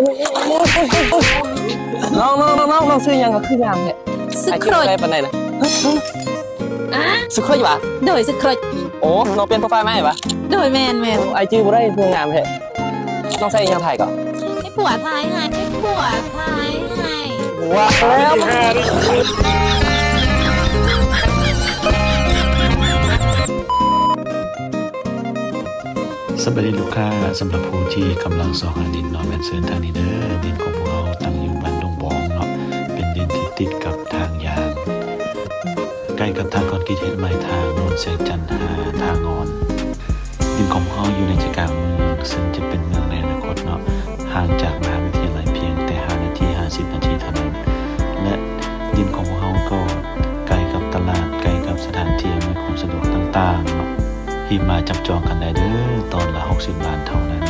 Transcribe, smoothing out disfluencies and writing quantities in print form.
น้องซื้อยังก็คือยามเนี่ย สึก ไอ้ โค ที่ ร เรา ย ได้ปันไหนนะ อ่ะ สึกโคตรอยู่ปะ โดยสึกโครย โอ้น้องเปลี่ยนโปรไฟล์ไหมปะ โดยแมน ไอจีบ่ได้เพื่องามแท้น้องใส่ยังถ่ายก่อน ให้ผัวทายให้ให้ผัวทายให้ ว้าวแล้ว สวัสดีลูกค้าสำหรับผู้ที่กำลังสอหาดินเนาะแม่นเซินทางนี้เด้อดินของพวกเราตั้งอยู่บ้านดงบองเนาะเป็นดินที่ติดกับทางยางใกล้กับทางคอนกรีตเฮ็ดใหม่ทางโนนแสงจันทร์หาทางงอนดินของพวกเราอยู่ในใจกลางเมืองซึ่งจะเป็นเมืองในอนาคตเนาะห่างจากมหาวิทยาลัยเพียงแต่5นาที50นาทีเท่านั้นและดินของพวกเราก็ใกล้กับตลาดใกล้กับสถานที่อำนวยความสะดวกต่างๆเนาะ รีบมาจับจองกันได้เด้อตอนละ60 บาทเท่านั้น